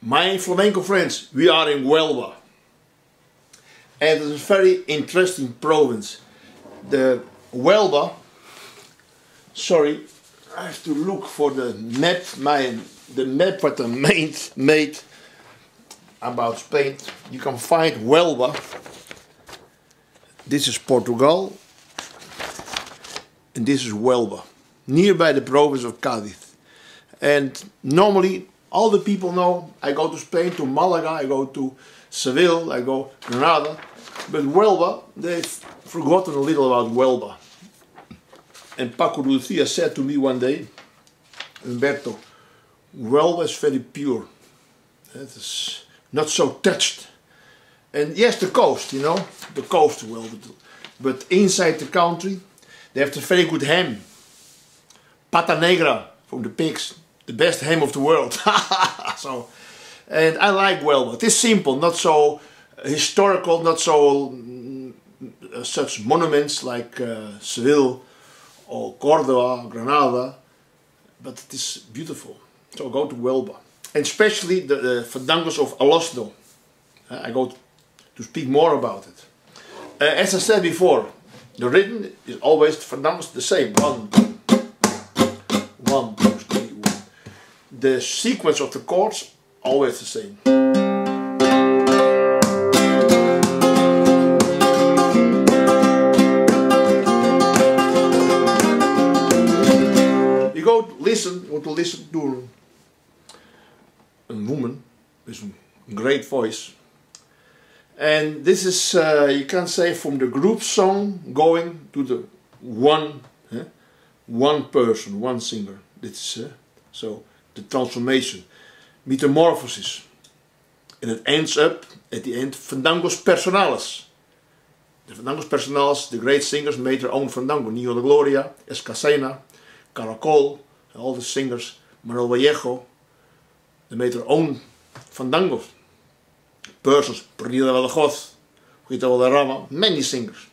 My flamenco friends, we are in Huelva, and it's a very interesting province. The Huelva, sorry, I have to look for the map, the map what I made about Spain. You can find Huelva. This is Portugal, and this is Huelva, nearby the province of Cádiz. And normally all the people know I go to Spain, to Malaga, I go to Seville, I go to Granada. But Huelva, they've forgotten a little about Huelva. And Paco Lucia said to me one day, Humberto, Huelva is very pure. It is not so touched. And yes, the coast, you know, the coast Huelva. But inside the country, they have the very good ham. Pata negra from the pigs. The best ham of the world. So, and I like Huelva. It is simple, not so historical, not so such monuments like Seville or Córdoba, Granada, but it is beautiful. So go to Huelva, and especially the Fandangos of Alosno. I go to speak more about it. As I said before, the rhythm is always Fandangos the same. 1, 1, 2, 3, 1. The sequence of the chords always the same. You go to listen to a woman with a great voice, and this is you can say from the group song going to the one person, one singer. It's so the transformation, metamorphosis, and it ends up at the end Fandangos Personales. The Fandangos Personales, the great singers made their own fandango. Niño de Gloria, Escacena, Caracol, all the singers, Manuela Vallejo, they made their own fandangos. Persons, Perdida de Badajoz, Rita Valderrama, many singers.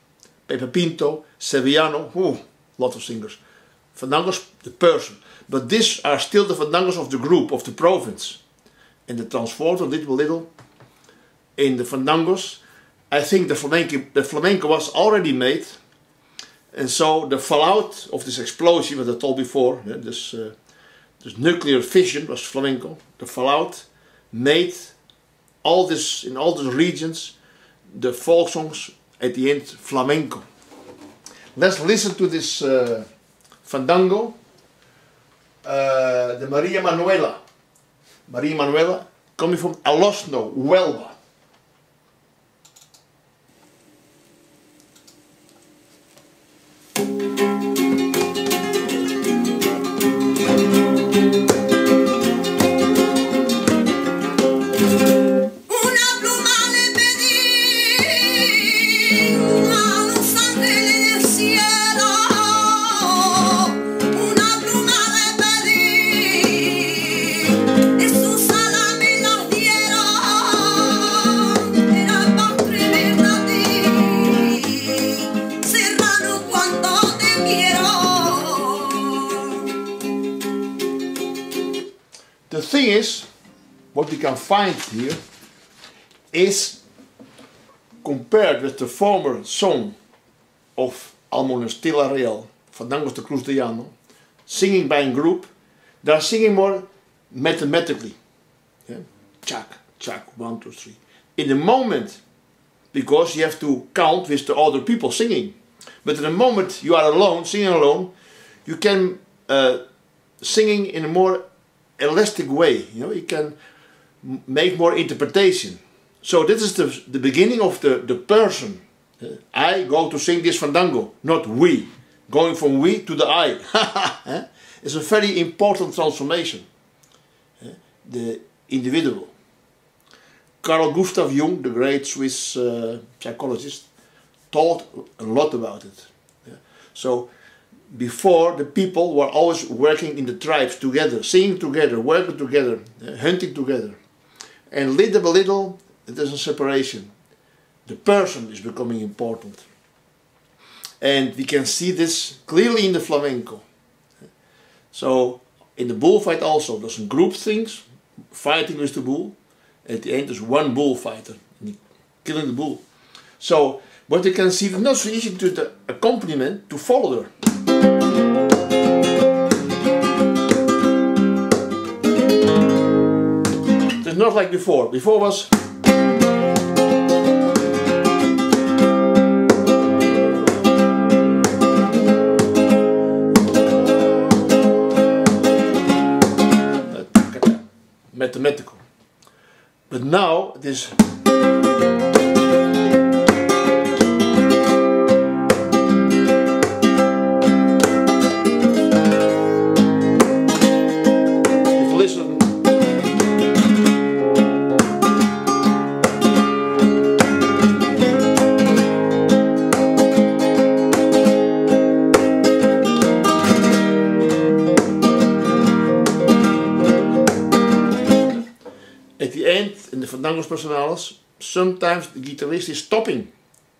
Pepe Pinto, Sevillano, lot of singers. Fandangos, the person. But these are still the fandangos of the group, of the province. And they transformed a little in the fandangos. I think the flamenco was already made. And so the fallout of this explosion, what I told before, this nuclear fission was flamenco. The fallout made all this, in all these regions, the folk songs at the end flamenco. Let's listen to this fandango, the Maria Manuela. Maria Manuela, coming from Alosno, Huelva. The thing is, what we can find here is compared with the former song of Almonestilla Real, Fandangos de Cruz de Llano, singing by a group, they are singing more mathematically. Yeah? Chak, chak, 1, 2, 3. In the moment, because you have to count with the other people singing. But in the moment you are alone, singing alone, you can singing in a more elastic way, you know, you can make more interpretation. So this is the beginning of the person. I go to sing this fandango, not we. Going from we to the I. It's a very important transformation. The individual. Carl Gustav Jung, the great Swiss psychologist, taught a lot about it. So before, the people were always working in the tribes together, singing together, working together, hunting together. And little by little, it is a separation. The person is becoming important. And we can see this clearly in the flamenco. So, in the bullfight also, there's some group things, fighting with the bull. At the end, there's one bullfighter, and he killing the bull. So, what you can see, it's not so easy to the accompaniment to follow her. It's not like before. Before was mathematical. But now it is in the Fandangos personales, sometimes the guitarist is stopping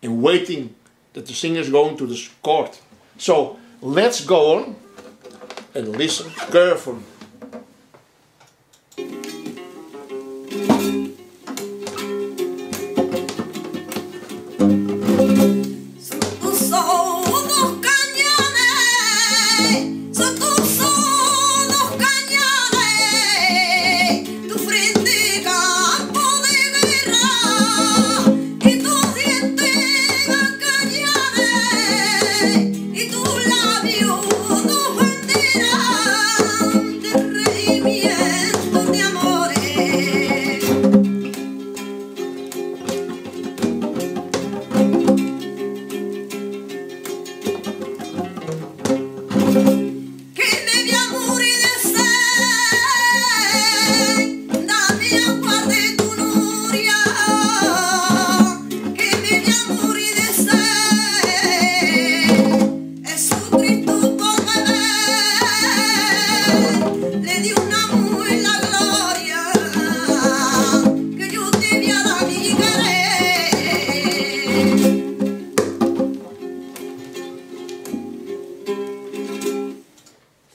and waiting that the singer is going to the chord. So let's go on and listen carefully.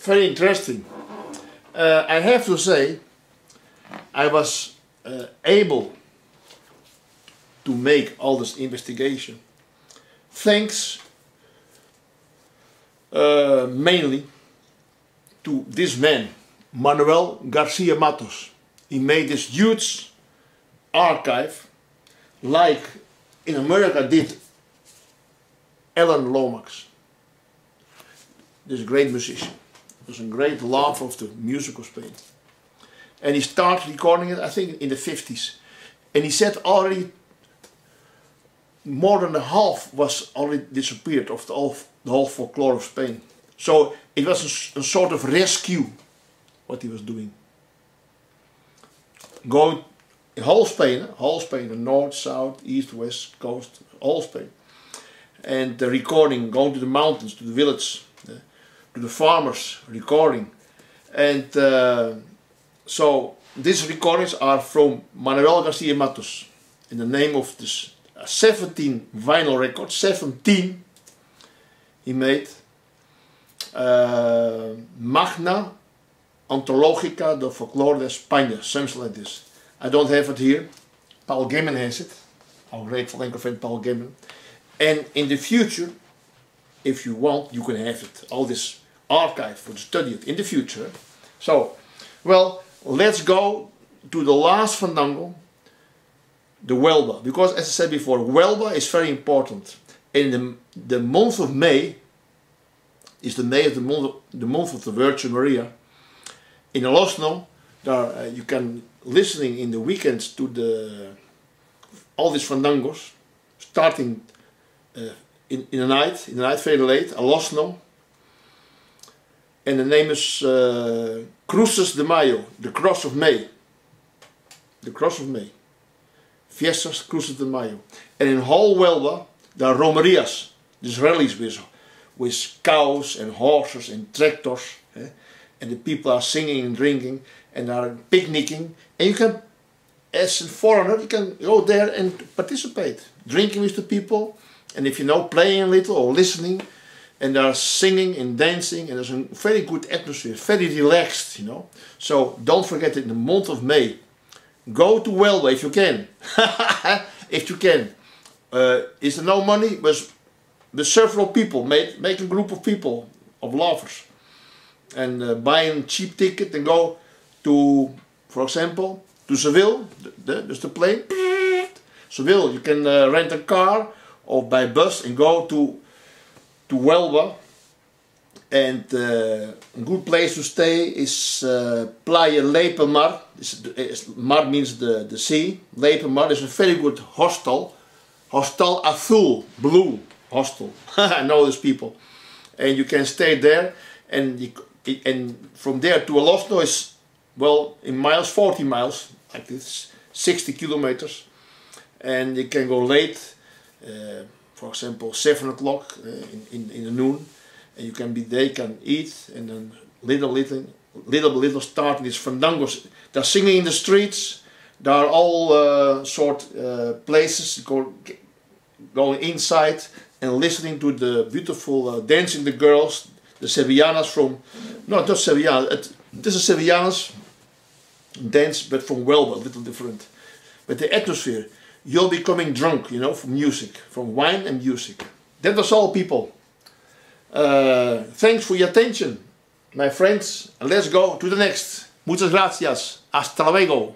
Very interesting. I have to say, I was able to make all this investigation thanks mainly to this man, Manuela Garcia Matos. He made this huge archive, like in America did Alan Lomax, this great musician. Was a great love of the music of Spain, and he started recording it, I think, in the 50s, and he said already more than a half was already disappeared of the whole folklore of Spain. So it was a sort of rescue what he was doing, going in whole Spain, the north, south, east, west coast, all Spain, and recording, going to the mountains, to the village, to the farmers, recording. And so these recordings are from Manuela Garcia Matos in the name of this 17 vinyl records, 17 he made, Magna Antológica de Folklore de España, something like this. I don't have it here. Paul Gimmen has it, our great Flamenco friend Paul Gimmen. And in the future, if you want, you can have it, all this archive for the study it in the future. So, well, let's go to the last Fandango, the Huelva, because as I said before, Huelva is very important. And the month of May is the month of the Virgin Maria. In Alosno, there you can listening in the weekends to all these Fandangos, starting in the night very late, Alosno. And the name is Cruces de Mayo, the Cross of May. The Cross of May. Fiestas Cruces de Mayo. And in whole Huelva, there are romerias, these rallies with cows and horses and tractors. And the people are singing and drinking and are picnicking. And you can, as a foreigner, you can go there and participate. Drinking with the people. And if you know, playing a little or listening. and they are singing and dancing, and there's a very good atmosphere, very relaxed, you know. So don't forget, in the month of May, go to Welwa if you can. If you can. Is there no money? But several people, make a group of people, of lovers, and buy a cheap ticket and go to, for example, to Seville, there's the plane. Seville, you can rent a car or by bus and go to Welwa. And a good place to stay is Playa Leipemar. Mar means the sea. Leipemar is a very good hostel. Hostel Azul, blue hostel. I know those people. And you can stay there. And from there to Alosno is, well, in miles, 40 miles, like this, 60 kilometers. And you can go late, for example, 7 o'clock in the noon. And you can be there, you can eat, and then little starting these Fandangos. They're singing in the streets. There are all places going inside and listening to the beautiful dancing the girls, the Sevillanas from, no, not Sevillanas, this is Sevillanas dance, but from Welwa, a little different. But the atmosphere, you're becoming drunk, you know, from music, from wine and music. That was all, people. Thanks for your attention, my friends, and let's go to the next. Muchas gracias. Hasta luego.